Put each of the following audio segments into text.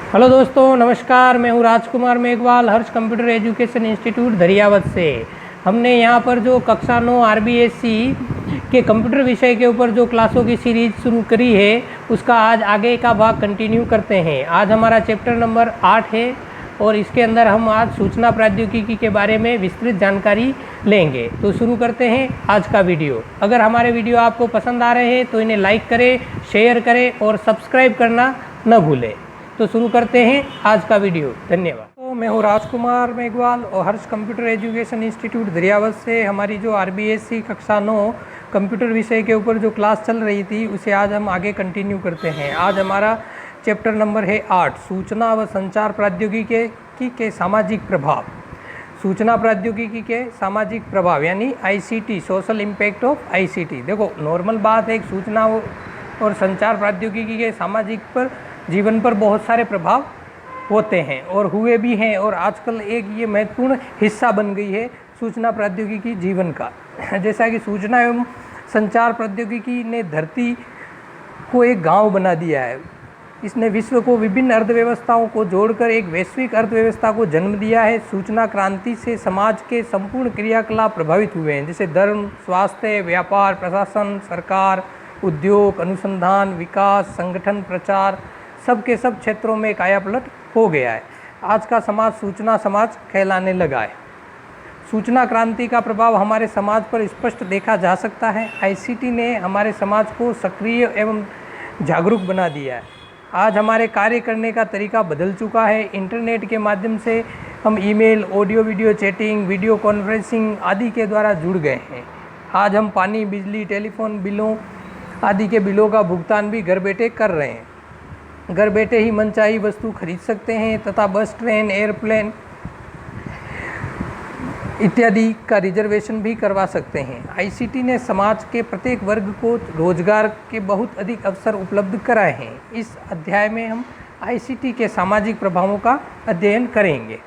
Hello दोस्तों, नमस्कार। मैं हूँ राजकुमार मेघवाल, हर्ष कंप्यूटर एजुकेशन इंस्टीट्यूट धरियावत से। हमने यहाँ पर जो कक्षा 9 आरबीएससी के कंप्यूटर विषय के ऊपर जो क्लासों की सीरीज शुरू करी है, उसका आज आगे का भाग कंटिन्यू करते हैं। आज हमारा चैप्टर नंबर 8 है और इसके अंदर हम आज सूचना प्रौद्योगिकी के बारे में विस्तृत जानकारी लेंगे। तो शुरू करते हैं आज का वीडियो। अगर हमारे वीडियो आपको पसंद आ रहे हैं तो इन्हें लाइक करें, शेयर करें और सब्सक्राइब करना न भूलें। तो शुरू करते हैं आज का वीडियो। धन्यवाद। तो मैं हूँ राजकुमार मेघवाल और हर्ष कंप्यूटर एजुकेशन इंस्टीट्यूट धरियावत से। हमारी जो आरबीएससी कक्षा 9 कंप्यूटर विषय के ऊपर जो क्लास चल रही थी, उसे आज हम आगे कंटिन्यू करते हैं। आज हमारा चैप्टर नंबर है 8, सूचना व संचार प्रौद्योगिकी के सामाजिक प्रभाव। सूचना प्रौद्योगिकी के सामाजिक प्रभाव यानी ICT, social impact of ICT. देखो, नॉर्मल बात है, एक सूचना और संचार प्रौद्योगिकी के सामाजिक पर जीवन पर बहुत सारे प्रभाव होते हैं और हुए भी हैं, और आजकल एक ये महत्वपूर्ण हिस्सा बन गई है सूचना प्रौद्योगिकी जीवन का। जैसा कि सूचना एवं संचार प्रौद्योगिकी ने धरती को एक गांव बना दिया है। इसने विश्व को विभिन्न अर्थव्यवस्थाओं को जोड़कर एक वैश्विक अर्थव्यवस्था को जन्म दिया है। सूचना क्रांति से समाज के संपूर्ण क्रियाकलाप प्रभावित हुए हैं, जैसे धर्म, स्वास्थ्य, व्यापार, प्रशासन, सरकार, उद्योग, अनुसंधान, विकास, संगठन, प्रचार, सब के सब क्षेत्रों में कायापलट हो गया है। आज का समाज सूचना समाज कहलाने लगा है। सूचना क्रांति का प्रभाव हमारे समाज पर स्पष्ट देखा जा सकता है। आईसीटी ने हमारे समाज को सक्रिय एवं जागरूक बना दिया है। आज हमारे कार्य करने का तरीका बदल चुका है। इंटरनेट के माध्यम से हम email, audio video chatting, video conferencing आदि के द्वारा जुड़ गए हैं। आज हम पानी, बिजली, टेलीफोन बिलों आदि के बिलों का भुगतान भी घर बैठे कर रहे हैं। घर बैठे ही मनचाही वस्तु खरीद सकते हैं तथा बस, ट्रेन, एयरप्लेन इत्यादि का रिजर्वेशन भी करवा सकते हैं। आईसीटी ने समाज के प्रत्येक वर्ग को रोजगार के बहुत अधिक अवसर उपलब्ध कराए हैं। इस अध्याय में हम आईसीटी के सामाजिक प्रभावों का अध्ययन करेंगे।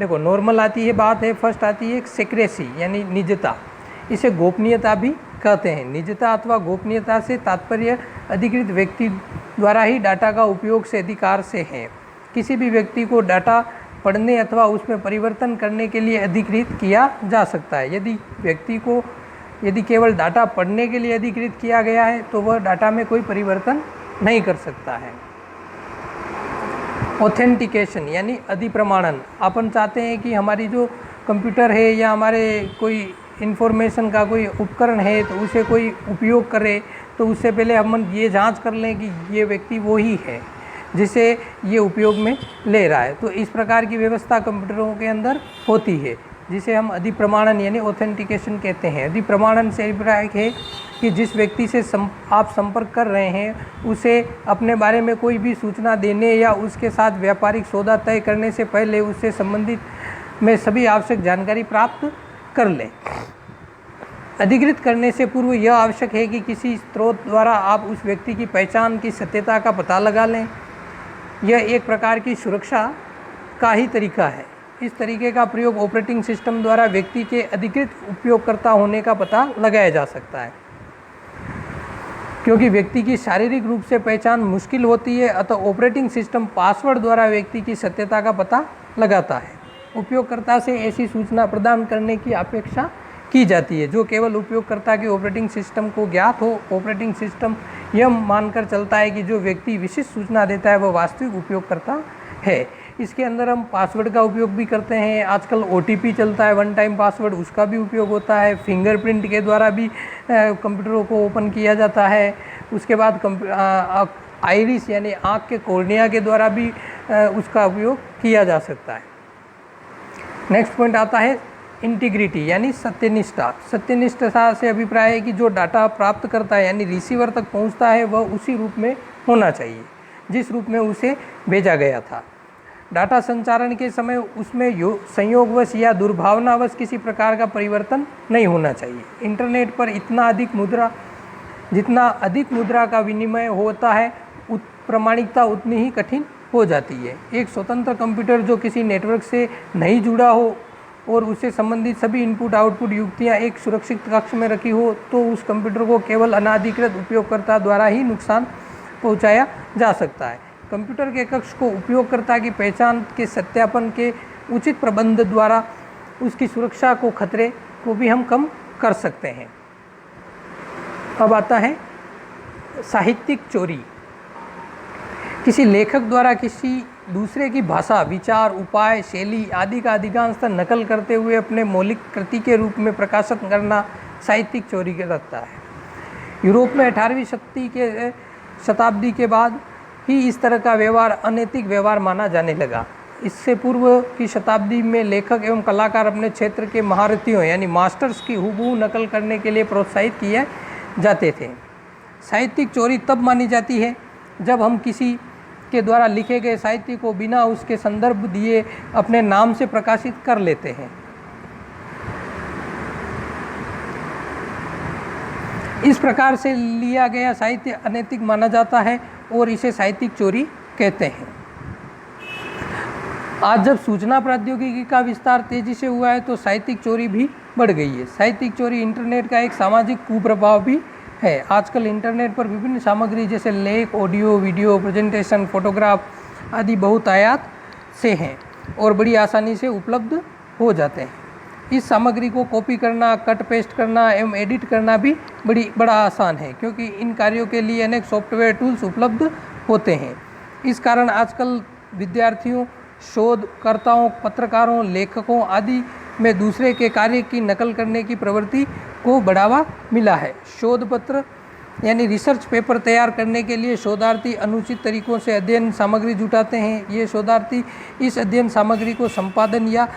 देखो, नॉर्मल आती है बात है, फर्स्ट आती है सेक्रेसी यानी निजता। इसे गोपनीयता भी कहते हैं। निजता अथवा गोपनीयता से तात्पर्य अधिकृत व्यक्ति द्वारा ही डाटा का उपयोग से अधिकार से है। किसी भी व्यक्ति को डाटा पढ़ने अथवा उसमें परिवर्तन करने के लिए अधिकृत किया जा सकता है। यदि केवल डाटा पढ़ने के लिए अधिकृत किया गया है तो वह डाटा में कोई परिवर्तन नहीं कर सकता है। ऑथेंटिकेशन यानी अधिप्रमाणन। अपन चाहते हैं कि हमारी जो कंप्यूटर है या हमारे कोई इन्फॉर्मेशन का कोई उपकरण है तो उसे कोई उपयोग करे, तो उससे पहले हम ये जांच कर लें कि ये व्यक्ति वो ही है जिसे ये उपयोग में ले रहा है। तो इस प्रकार की व्यवस्था कंप्यूटरों के अंदर होती है, जिसे हम अधिप्रमाणन यानी ऑथेंटिकेशन कहते हैं। अधिप्रमाणन से अभिप्राय है कि जिस व्यक्ति से आप संपर्क कर रहे हैं उसे अपने बारे में कोई भी सूचना देने या उसके साथ व्यापारिक सौदा तय करने से पहले उससे संबंधित में सभी आवश्यक जानकारी प्राप्त कर लें। अधिकृत करने से पूर्व यह आवश्यक है कि किसी स्रोत द्वारा आप उस व्यक्ति की पहचान की सत्यता का पता लगा लें। यह एक प्रकार की सुरक्षा का ही तरीका है। इस तरीके का प्रयोग ऑपरेटिंग सिस्टम द्वारा व्यक्ति के अधिकृत उपयोगकर्ता होने का पता लगाया जा सकता है। क्योंकि व्यक्ति की शारीरिक रूप से पहचान मुश्किल होती है, अतः ऑपरेटिंग सिस्टम पासवर्ड द्वारा व्यक्ति की सत्यता का पता लगाता है। उपयोगकर्ता से ऐसी सूचना प्रदान करने की अपेक्षा की जाती है जो केवल उपयोगकर्ता के ऑपरेटिंग सिस्टम को ज्ञात हो। ऑपरेटिंग सिस्टम यह मानकर चलता है कि जो व्यक्ति विशिष्ट सूचना देता है वह वास्तविक उपयोगकर्ता है। इसके अंदर हम पासवर्ड का उपयोग भी करते हैं। आजकल ओटीपी चलता है, वन टाइम पासवर्ड, उसका भी उपयोग होता है। फिंगरप्रिंट के द्वारा भी कंप्यूटरों को ओपन किया जाता है। उसके बाद आइरिस यानी आँख के कॉर्निया के द्वारा भी उसका उपयोग किया जा सकता है। नेक्स्ट पॉइंट आता है इंटीग्रिटी यानी सत्यनिष्ठा। सत्यनिष्ठता से अभिप्राय है कि जो डाटा प्राप्त करता है यानी रिसीवर तक पहुंचता है वह उसी रूप में होना चाहिए जिस रूप में उसे भेजा गया था। डाटा संचारण के समय उसमें संयोगवश या दुर्भावनावश किसी प्रकार का परिवर्तन नहीं होना चाहिए। इंटरनेट पर जितना अधिक मुद्रा का विनिमय होता है प्रामाणिकता उतनी ही कठिन हो जाती है। एक स्वतंत्र कंप्यूटर जो किसी नेटवर्क से नहीं जुड़ा हो और उससे संबंधित सभी इनपुट आउटपुट युक्तियां एक सुरक्षित कक्ष में रखी हो तो उस कंप्यूटर को केवल अनाधिकृत उपयोगकर्ता द्वारा ही नुकसान पहुंचाया जा सकता है। कंप्यूटर के कक्ष को उपयोगकर्ता की पहचान के सत्यापन के उचित प्रबंध द्वारा उसकी सुरक्षा को खतरे को भी हम कम कर सकते हैं। अब आता है साहित्यिक चोरी। किसी लेखक द्वारा किसी दूसरे की भाषा, विचार, उपाय, शैली आदि का अधिकांशतः नकल करते हुए अपने मौलिक कृति के रूप में प्रकाशित करना साहित्यिक चोरी कहलाता है। यूरोप में 18वीं शताब्दी के बाद ही इस तरह का व्यवहार अनैतिक व्यवहार माना जाने लगा। इससे पूर्व की शताब्दी में लेखक एवं कलाकार अपने क्षेत्र के महारथियों यानी मास्टर्स की हूबहू नकल करने के लिए प्रोत्साहित किए जाते थे। साहित्यिक चोरी तब मानी जाती है जब हम किसी के द्वारा लिखे गए साहित्य को बिना उसके संदर्भ दिए अपने नाम से प्रकाशित कर लेते हैं। इस प्रकार से लिया गया साहित्य अनैतिक माना जाता है और इसे साहित्यिक चोरी कहते हैं। आज जब सूचना प्रौद्योगिकी का विस्तार तेजी से हुआ है तो साहित्यिक चोरी भी बढ़ गई है। साहित्यिक चोरी इंटरनेट का एक सामाजिक कुप्रभाव भी है। आजकल इंटरनेट पर विभिन्न सामग्री जैसे लेख, ऑडियो, वीडियो, प्रेजेंटेशन, फोटोग्राफ आदि बहुतायत से हैं और बड़ी आसानी से उपलब्ध हो जाते हैं। इस सामग्री को कॉपी करना, कट पेस्ट करना एवं एडिट करना भी बड़ा आसान है क्योंकि इन कार्यों के लिए अनेक सॉफ्टवेयर टूल्स उपलब्ध होते हैं। इस कारण आजकल विद्यार्थियों, शोधकर्ताओं, पत्रकारों, लेखकों आदि में दूसरे के कार्य की नकल करने की प्रवृत्ति को बढ़ावा मिला है। शोध पत्र यानी रिसर्च पेपर तैयार करने के लिए शोधार्थी अनुचित तरीकों से अध्ययन सामग्री जुटाते हैं। ये शोधार्थी इस अध्ययन सामग्री को संपादन या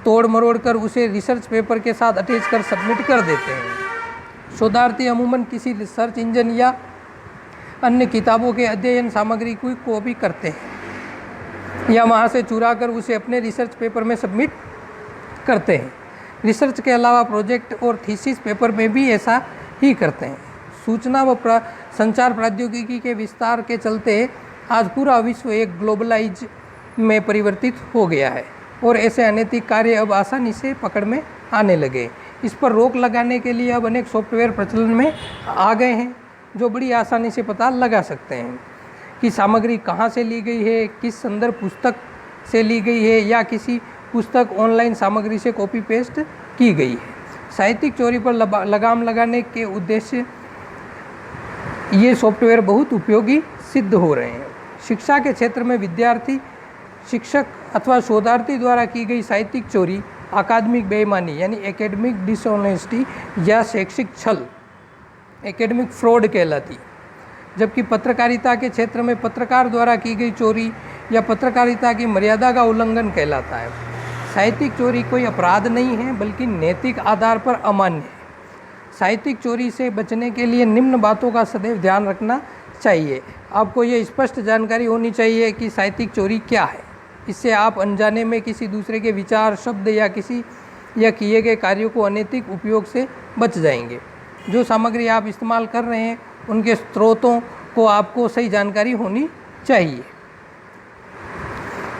तोड़ मरोड़ कर उसे रिसर्च पेपर के साथ अटैच कर सबमिट कर देते हैं। शोधार्थी अमूमन किसी रिसर्च इंजन या अन्य किताबों के अध्ययन सामग्री को कॉपी करते हैं या वहाँ से चुरा कर उसे अपने रिसर्च पेपर में सबमिट करते हैं। रिसर्च के अलावा प्रोजेक्ट और थीसिस पेपर में भी ऐसा ही करते हैं। सूचना व संचार प्रौद्योगिकी के विस्तार के चलते आज पूरा विश्व एक ग्लोबलाइज में परिवर्तित हो गया है और ऐसे अनैतिक कार्य अब आसानी से पकड़ में आने लगे। इस पर रोक लगाने के लिए अब अनेक सॉफ्टवेयर प्रचलन में आ गए हैं जो बड़ी आसानी से पता लगा सकते हैं कि सामग्री कहाँ से ली गई है, किस संदर्भ पुस्तक से ली गई है या किसी पुस्तक ऑनलाइन सामग्री से कॉपी पेस्ट की गई है। साहित्यिक चोरी पर लगाम लगाने के उद्देश्य ये सॉफ्टवेयर बहुत उपयोगी सिद्ध हो रहे हैं। शिक्षा के क्षेत्र में विद्यार्थी, शिक्षक अथवा शोधार्थी द्वारा की गई साहित्यिक चोरी अकादमिक बेईमानी यानी एकेडमिक डिसऑनेस्टी या शैक्षिक छल, एकेडमिक फ्रॉड कहलाती, जबकि पत्रकारिता के क्षेत्र में पत्रकार द्वारा की गई चोरी या पत्रकारिता की मर्यादा का उल्लंघन कहलाता है। साहित्यिक चोरी कोई अपराध नहीं है बल्कि नैतिक आधार पर अमान्य है। साहित्यिक चोरी से बचने के लिए निम्न बातों का सदैव ध्यान रखना चाहिए। आपको ये स्पष्ट जानकारी होनी चाहिए कि साहित्यिक चोरी क्या है। इससे आप अनजाने में किसी दूसरे के विचार, शब्द या किए गए कार्यों को अनैतिक उपयोग से बच जाएंगे। जो सामग्री आप इस्तेमाल कर रहे हैं उनके स्रोतों को आपको सही जानकारी होनी चाहिए।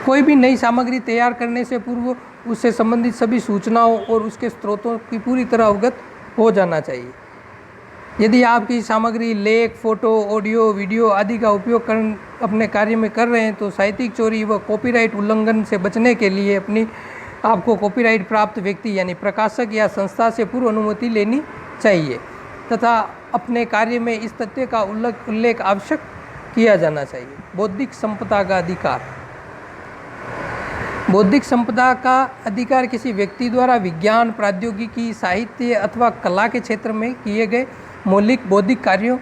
कोई भी नई सामग्री तैयार करने से पूर्व उससे संबंधित सभी सूचनाओं और उसके स्रोतों की पूरी तरह अवगत हो जाना चाहिए। यदि आप की सामग्री लेख, फोटो, ऑडियो, वीडियो आदि का उपयोग अपने कार्य में कर रहे हैं तो साहित्यिक चोरी व कॉपीराइट उल्लंघन से बचने के लिए आपको कॉपीराइट प्राप्त व्यक्ति यानी प्रकाशक या संस्था से पूर्व अनुमति लेनी चाहिए तथा अपने कार्य में इस तथ्य का उल्लेख आवश्यक किया जाना चाहिए। बौद्धिक संपदा का अधिकार। बौद्धिक संपदा का अधिकार किसी व्यक्ति द्वारा विज्ञान, प्रौद्योगिकी, साहित्य अथवा कला के क्षेत्र में किए गए मौलिक बौद्धिक कार्यों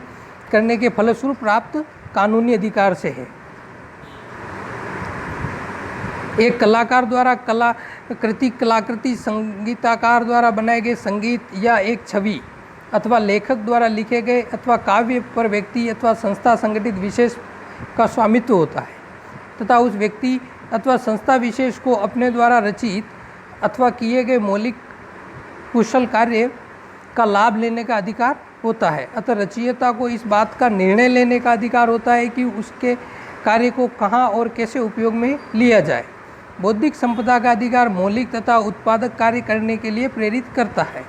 करने के फलस्वरूप प्राप्त कानूनी अधिकार से है। एक कलाकार द्वारा कलाकृति, संगीतकार द्वारा बनाए गए संगीत या एक छवि अथवा लेखक द्वारा लिखे गए अथवा काव्य पर व्यक्ति अथवा संस्था संगठित विशेष का स्वामित्व होता है तथा उस व्यक्ति अथवा संस्था विशेष को अपने द्वारा रचित अथवा किए गए मौलिक कुशल कार्य का लाभ लेने का अधिकार होता है। अतः रचयिता को इस बात का निर्णय लेने का अधिकार होता है कि उसके कार्य को कहाँ और कैसे उपयोग में लिया जाए। बौद्धिक संपदा का अधिकार मौलिक तथा उत्पादक कार्य करने के लिए प्रेरित करता है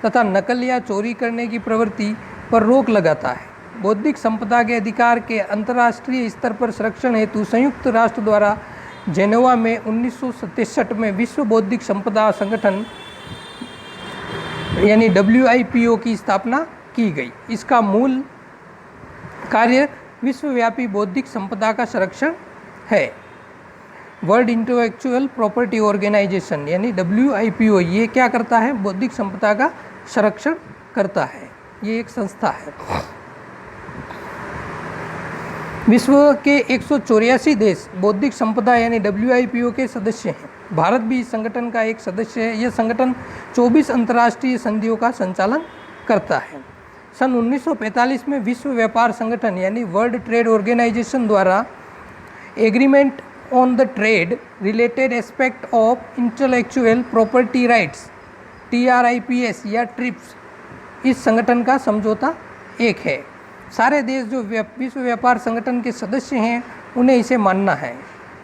तथा नकल या चोरी करने की प्रवृत्ति पर रोक लगाता है। बौद्धिक संपदा के अधिकार के अंतर्राष्ट्रीय स्तर पर संरक्षण हेतु संयुक्त राष्ट्र द्वारा जेनेवा में 1967 में विश्व बौद्धिक संपदा संगठन यानी WIPO की स्थापना की गई। इसका मूल कार्य विश्वव्यापी बौद्धिक संपदा का संरक्षण है। वर्ल्ड इंटेलेक्चुअल प्रॉपर्टी ऑर्गेनाइजेशन यानी WIPO ये क्या करता है? बौद्धिक संपदा का संरक्षण करता है। ये एक संस्था है। विश्व के 184 देश बौद्धिक संपदा यानी WIPO के सदस्य हैं। भारत भी इस संगठन का एक सदस्य है। यह संगठन 24 अंतर्राष्ट्रीय संधियों का संचालन करता है। सन 1945 में विश्व व्यापार संगठन यानी वर्ल्ड ट्रेड ऑर्गेनाइजेशन द्वारा agreement on the trade related aspect of intellectual property rights TRIPS या ट्रिप्स इस संगठन का समझौता एक है। सारे देश जो विश्व व्यापार संगठन के सदस्य हैं उन्हें इसे मानना है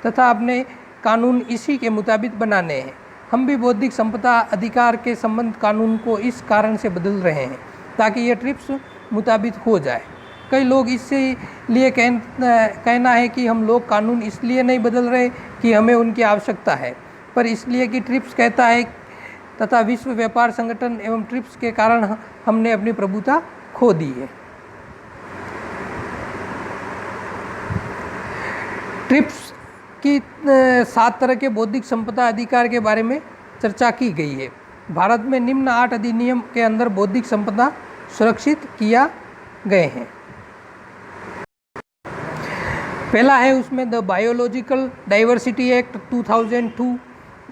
तथा अपने कानून इसी के मुताबिक बनाने हैं। हम भी बौद्धिक संपदा अधिकार के संबंध कानून को इस कारण से बदल रहे हैं ताकि यह ट्रिप्स मुताबिक हो जाए। कई लोग इससे लिए कहना है कि हम लोग कानून इसलिए नहीं बदल रहे कि हमें उनकी आवश्यकता है, पर इसलिए कि ट्रिप्स कहता है तथा विश्व व्यापार संगठन एवं ट्रिप्स के कारण हमने अपनी प्रभुता खो दी है। ट्रिप्स की 7 तरह के बौद्धिक संपदा अधिकार के बारे में चर्चा की गई है। भारत में निम्न 8 अधिनियम के अंदर बौद्धिक संपदा सुरक्षित किया गए हैं। पहला है उसमें the biological diversity act 2002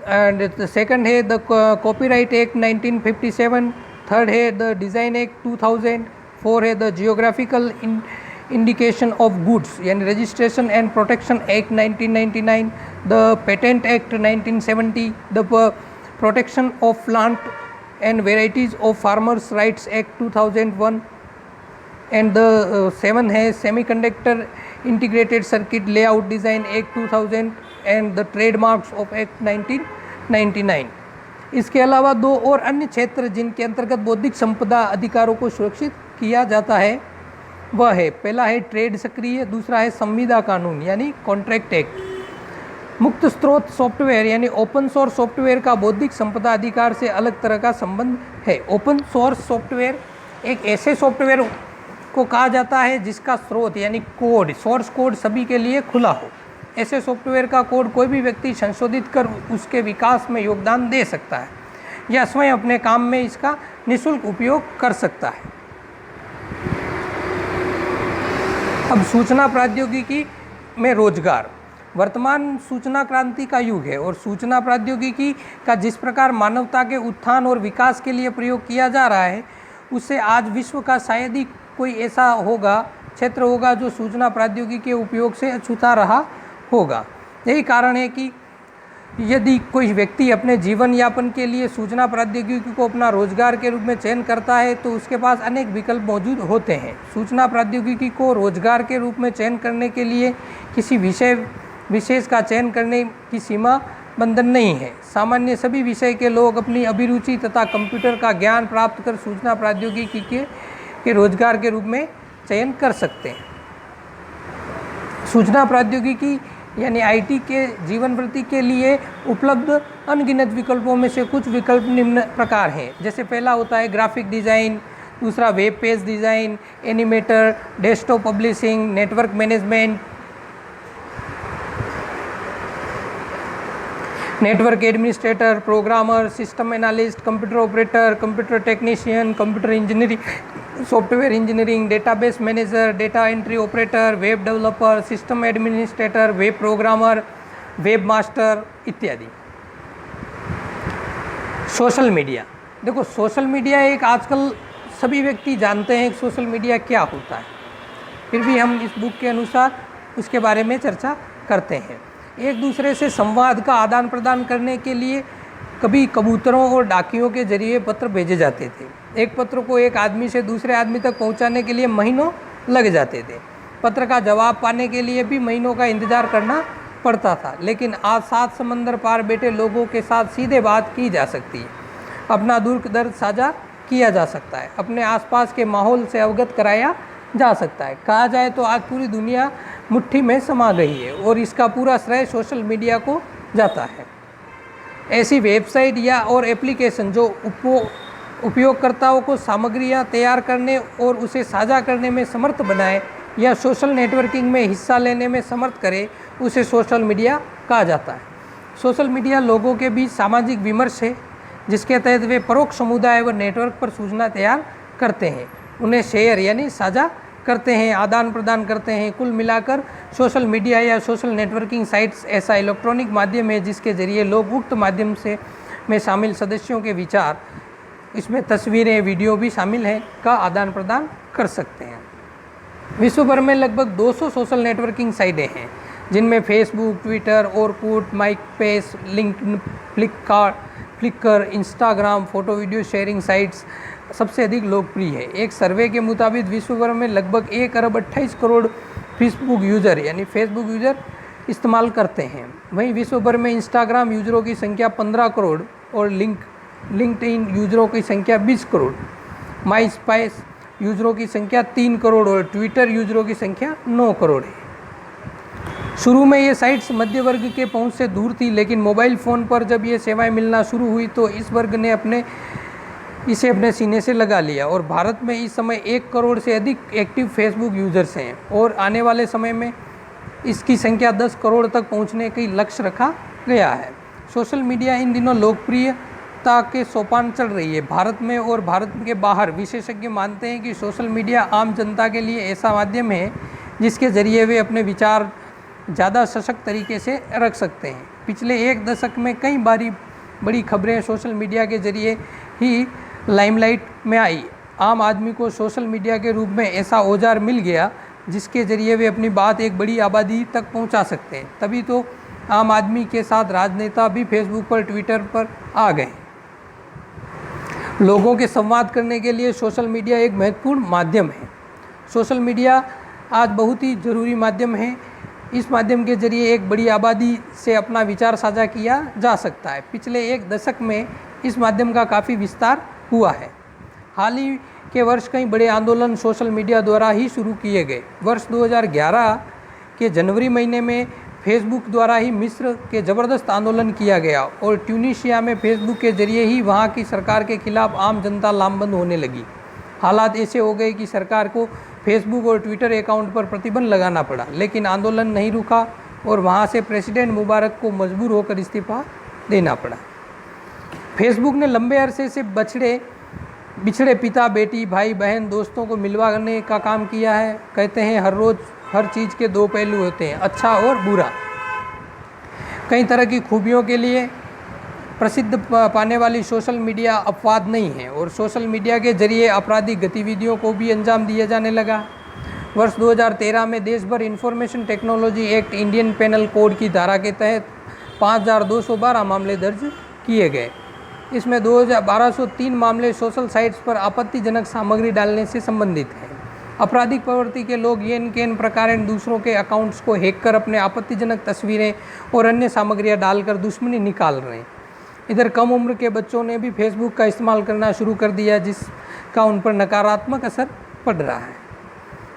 and second है द कॉपीराइट एक्ट 1957, थर्ड है द डिज़ाइन एक्ट 2000, फोर है the geographical indication of goods यानी registration and protection act 1999, the patent act 1970, the protection of plant and varieties of farmers rights act 2001 and the 7 है semiconductor integrated circuit layout design act 2000 and the trademarks of act 1999। इसके अलावा 2 और अन्य क्षेत्र जिनके अंतर्गत बौद्धिक संपदा अधिकारों को सुरक्षित किया जाता है वह है, पहला है ट्रेड सक्रिय, दूसरा है संविदा कानून यानी कॉन्ट्रैक्ट एक्ट। मुक्त स्रोत सॉफ्टवेयर यानी ओपन सोर्स सॉफ्टवेयर का बौद्धिक संपदा अधिकार से अलग तरह का संबंध है। ओपन सोर्स सॉफ्टवेयर एक ऐसे सॉफ्टवेयर को कहा जाता है जिसका स्रोत यानी कोड, सोर्स कोड सभी के लिए खुला हो। ऐसे सॉफ्टवेयर का कोड कोई भी व्यक्ति संशोधित कर उसके विकास में योगदान दे सकता है या स्वयं अपने काम में इसका निःशुल्क उपयोग कर सकता है। अब सूचना प्रौद्योगिकी में रोजगार। वर्तमान सूचना क्रांति का युग है और सूचना प्रौद्योगिकी का जिस प्रकार मानवता के उत्थान और विकास के लिए प्रयोग किया जा रहा है उससे आज विश्व का शायद ही कोई ऐसा क्षेत्र होगा जो सूचना प्रौद्योगिकी के उपयोग से अछूता रहा होगा। यही कारण है कि यदि कोई व्यक्ति अपने जीवन यापन के लिए सूचना प्रौद्योगिकी को अपना रोजगार के रूप में चयन करता है तो उसके पास अनेक विकल्प मौजूद होते हैं। सूचना प्रौद्योगिकी को रोजगार के रूप में चयन करने के लिए किसी विषय विशेष का चयन करने की सीमा बंधन नहीं है। सामान्य सभी विषय के लोग अपनी अभिरुचि तथा कंप्यूटर का ज्ञान प्राप्त कर सूचना प्रौद्योगिकी के रोजगार के रूप में चयन कर सकते हैं। सूचना प्रौद्योगिकी यानी IT के जीवन वृत्ति के लिए उपलब्ध अनगिनत विकल्पों में से कुछ विकल्प निम्न प्रकार हैं। जैसे पहला होता है ग्राफिक डिज़ाइन, दूसरा web page design, animator, desktop publishing, network management, network administrator, programmer, system analyst, computer operator, computer technician, computer engineering, software engineering, database manager, data entry operator, web developer, system administrator, web programmer, web master इत्यादि। Social media. देखो social media एक आजकल सभी व्यक्ति जानते हैं कि social media क्या होता है, फिर भी हम इस बुक के अनुसार उसके बारे में चर्चा करते हैं। एक दूसरे से संवाद का आदान प्रदान करने के लिए कभी कबूतरों और डाकियों के जरिए पत्र भेजे जाते थे। एक पत्र को एक आदमी से दूसरे आदमी तक पहुंचाने के लिए महीनों लग जाते थे। पत्र का जवाब पाने के लिए भी महीनों का इंतज़ार करना पड़ता था। लेकिन आज 7 समंदर पार बैठे लोगों के साथ सीधे बात की जा सकती है, अपना दुख दर्द साझा किया जा सकता है, अपने आसपास के माहौल से अवगत कराया जा सकता है। कहा जाए तो आज पूरी दुनिया मुट्ठी में समा गई है और इसका पूरा श्रेय सोशल मीडिया को जाता है। ऐसी वेबसाइट या और एप्लीकेशन जो उपयोगकर्ताओं को सामग्रियां तैयार करने और उसे साझा करने में समर्थ बनाए या सोशल नेटवर्किंग में हिस्सा लेने में समर्थ करे, उसे सोशल मीडिया कहा जाता है। सोशल मीडिया लोगों के बीच सामाजिक विमर्श है, जिसके तहत वे परोक्ष समुदाय व नेटवर्क पर सूचना तैयार करते हैं, उन्हें शेयर यानी साझा करते हैं, आदान प्रदान करते हैं। कुल मिलाकर सोशल मीडिया या सोशल नेटवर्किंग साइट्स ऐसा इलेक्ट्रॉनिक माध्यम है जिसके जरिए लोग उक्त माध्यम में शामिल सदस्यों के विचार, इसमें तस्वीरें, वीडियो भी शामिल हैं, का आदान प्रदान कर सकते हैं। विश्व भर में लगभग 200 सोशल नेटवर्किंग साइटें हैं, जिनमें Facebook, Twitter, Orkut, MySpace, LinkedIn, Flickr, Instagram, photo video sharing sites सबसे अधिक लोकप्रिय है। एक सर्वे के मुताबिक विश्व भर में लगभग 1 अरब 28 करोड़ फेसबुक यूज़र यानी फेसबुक यूज़र इस्तेमाल करते हैं। वहीं विश्व भर में इंस्टाग्राम यूज़रों की संख्या 15 करोड़ और लिंक्डइन यूज़रों की संख्या 20 करोड़, माइस्पेस यूज़रों की संख्या 3 करोड़ और ट्विटर यूज़रों की संख्या 9 करोड़ है। शुरू में ये साइट्स मध्य वर्ग के पहुंच से दूर थी, लेकिन मोबाइल फ़ोन पर जब ये सेवाएं मिलना शुरू हुई तो इस वर्ग ने इसे अपने सीने से लगा लिया और भारत में इस समय 1 करोड़ से अधिक एक्टिव फेसबुक यूज़र्स हैं और आने वाले समय में इसकी संख्या 10 करोड़ तक पहुंचने की लक्ष्य रखा गया है। सोशल मीडिया इन दिनों लोकप्रियता के सोपान चढ़ रही है। भारत में और भारत के बाहर विशेषज्ञ मानते हैं कि सोशल मीडिया आम जनता के लिए ऐसा माध्यम है जिसके ज़रिए वे अपने विचार ज़्यादा सशक्त तरीके से रख सकते हैं। पिछले 1 दशक में कई बड़ी खबरें सोशल मीडिया के ज़रिए ही लाइमलाइट में आई। आम आदमी को सोशल मीडिया के रूप में ऐसा औजार मिल गया जिसके ज़रिए वे अपनी बात एक बड़ी आबादी तक पहुंचा सकते हैं। तभी तो आम आदमी के साथ राजनेता भी फेसबुक पर, ट्विटर पर आ गए। लोगों के संवाद करने के लिए सोशल मीडिया एक महत्वपूर्ण माध्यम है। सोशल मीडिया आज बहुत ही ज़रूरी माध्यम है। इस माध्यम के जरिए एक बड़ी आबादी से अपना विचार साझा किया जा सकता है। पिछले 1 दशक में इस माध्यम का काफ़ी विस्तार हुआ है। हाल ही के वर्ष कई बड़े आंदोलन सोशल मीडिया द्वारा ही शुरू किए गए। वर्ष 2011 के जनवरी महीने में फेसबुक द्वारा ही मिस्र के ज़बरदस्त आंदोलन किया गया और ट्यूनीशिया में फेसबुक के जरिए ही वहाँ की सरकार के खिलाफ आम जनता लामबंद होने लगी। हालात ऐसे हो गए कि सरकार को फेसबुक और ट्विटर अकाउंट पर प्रतिबंध लगाना पड़ा, लेकिन आंदोलन नहीं रुका और वहाँ से प्रेसिडेंट मुबारक को मजबूर होकर इस्तीफा देना पड़ा। फेसबुक ने लंबे अरसे से बिछड़े पिता, बेटी, भाई, बहन, दोस्तों को मिलवाने का काम किया है। कहते हैं हर रोज़ हर चीज़ के 2 पहलू होते हैं, अच्छा और बुरा। कई तरह की खूबियों के लिए प्रसिद्ध पाने वाली सोशल मीडिया अपवाद नहीं है और सोशल मीडिया के जरिए आपराधिक गतिविधियों को भी अंजाम दिया जाने लगा। वर्ष 2013 में देश भर information technology act Indian penal code की धारा के तहत 5212 मामले दर्ज किए गए। इसमें 1203 मामले सोशल साइट्स पर आपत्तिजनक सामग्री डालने से संबंधित हैं। आपराधिक प्रवृत्ति के लोग येन प्रकार दूसरों के अकाउंट्स को हैक कर अपने आपत्तिजनक तस्वीरें और अन्य सामग्रियां डालकर दुश्मनी निकाल रहे हैं। इधर कम उम्र के बच्चों ने भी फेसबुक का इस्तेमाल करना शुरू कर दिया, जिसका उन पर नकारात्मक असर पड़ रहा है।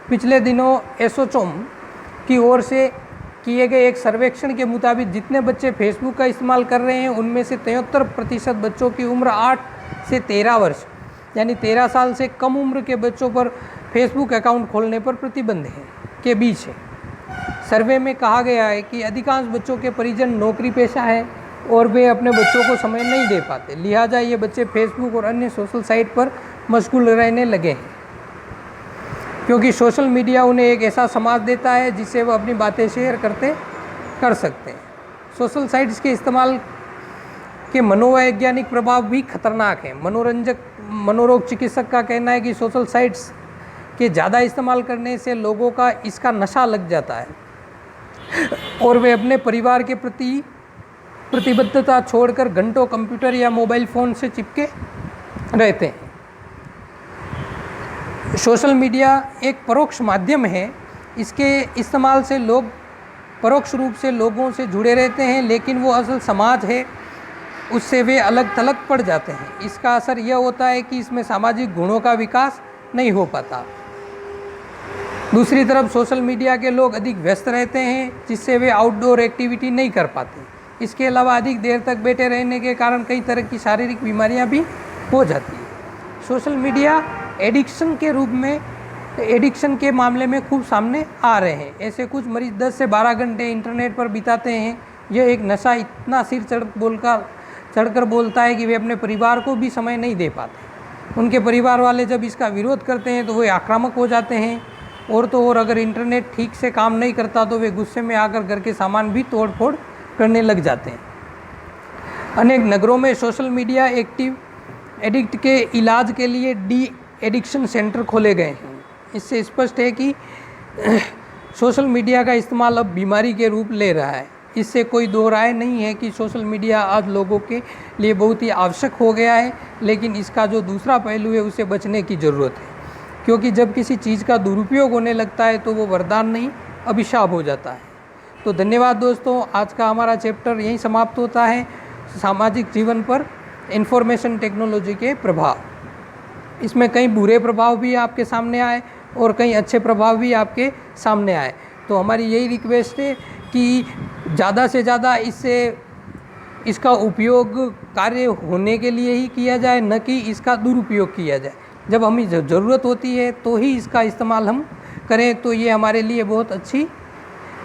पिछले दिनों एसोचैम की ओर से किए गए एक सर्वेक्षण के मुताबिक जितने बच्चे फेसबुक का इस्तेमाल कर रहे हैं उनमें से 73% बच्चों की उम्र 8 से 13 वर्ष यानी 13 साल से कम उम्र के बच्चों पर फेसबुक अकाउंट खोलने पर प्रतिबंध है के बीच है। सर्वे में कहा गया है कि अधिकांश बच्चों के परिजन नौकरी पेशा है और वे अपने बच्चों को समय नहीं दे पाते, लिहाजा ये बच्चे फेसबुक और अन्य सोशल साइट पर मशगूल रहने लगे हैं, क्योंकि सोशल मीडिया उन्हें एक ऐसा समाज देता है जिससे वह अपनी बातें शेयर कर सकते हैं। सोशल साइट्स के इस्तेमाल के मनोवैज्ञानिक प्रभाव भी खतरनाक हैं। मनोरोग चिकित्सक का कहना है कि सोशल साइट्स के ज़्यादा इस्तेमाल करने से लोगों का इसका नशा लग जाता है और वे अपने परिवार के प्रति प्रतिबद्धता छोड़कर घंटों कंप्यूटर या मोबाइल फ़ोन से चिपके रहते हैं। सोशल मीडिया एक परोक्ष माध्यम है। इसके इस्तेमाल से लोग परोक्ष रूप से लोगों से जुड़े रहते हैं, लेकिन वो असल समाज है उससे वे अलग थलग पड़ जाते हैं। इसका असर यह होता है कि इसमें सामाजिक गुणों का विकास नहीं हो पाता। दूसरी तरफ सोशल मीडिया के लोग अधिक व्यस्त रहते हैं, जिससे वे आउटडोर एक्टिविटी नहीं कर पाते। इसके अलावा अधिक देर तक बैठे रहने के कारण कई तरह की शारीरिक बीमारियां भी हो जाती हैं। सोशल मीडिया एडिक्शन के मामले में खूब सामने आ रहे हैं। ऐसे कुछ मरीज 10 से 12 घंटे इंटरनेट पर बिताते हैं। यह एक नशा इतना सिर चढ़कर बोलता है कि वे अपने परिवार को भी समय नहीं दे पाते। उनके परिवार वाले जब इसका विरोध करते हैं तो वे आक्रामक हो जाते हैं। और तो और अगर इंटरनेट ठीक से काम नहीं करता तो वे गुस्से में आकर घर के सामान भी तोड़ फोड़ करने लग जाते हैं। अनेक नगरों में सोशल मीडिया एडिक्ट के इलाज के लिए डी एडिक्शन सेंटर खोले गए हैं। इससे स्पष्ट है कि सोशल मीडिया का इस्तेमाल अब बीमारी के रूप ले रहा है। इससे कोई दो राय नहीं है कि सोशल मीडिया आज लोगों के लिए बहुत ही आवश्यक हो गया है, लेकिन इसका जो दूसरा पहलू है उसे बचने की ज़रूरत है, क्योंकि जब किसी चीज़ का दुरुपयोग होने लगता है तो वो वरदान नहीं अभिशाप हो जाता है। तो धन्यवाद दोस्तों, आज का हमारा चैप्टर यहीं समाप्त होता है, सामाजिक जीवन पर इंफॉर्मेशन टेक्नोलॉजी के प्रभाव। इसमें कई बुरे प्रभाव भी आपके सामने आए और कई अच्छे प्रभाव भी आपके सामने आए। तो हमारी यही रिक्वेस्ट है कि ज़्यादा से ज़्यादा इसका उपयोग कार्य होने के लिए ही किया जाए, न कि इसका दुरुपयोग किया जाए। जब हमें ज़रूरत होती है तो ही इसका इस्तेमाल हम करें, तो ये हमारे लिए बहुत अच्छी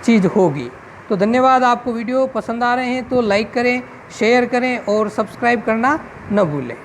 चीज़ होगी। तो धन्यवाद। आपको वीडियो पसंद आ रहे हैं तो लाइक करें, शेयर करें और सब्सक्राइब करना न भूलें।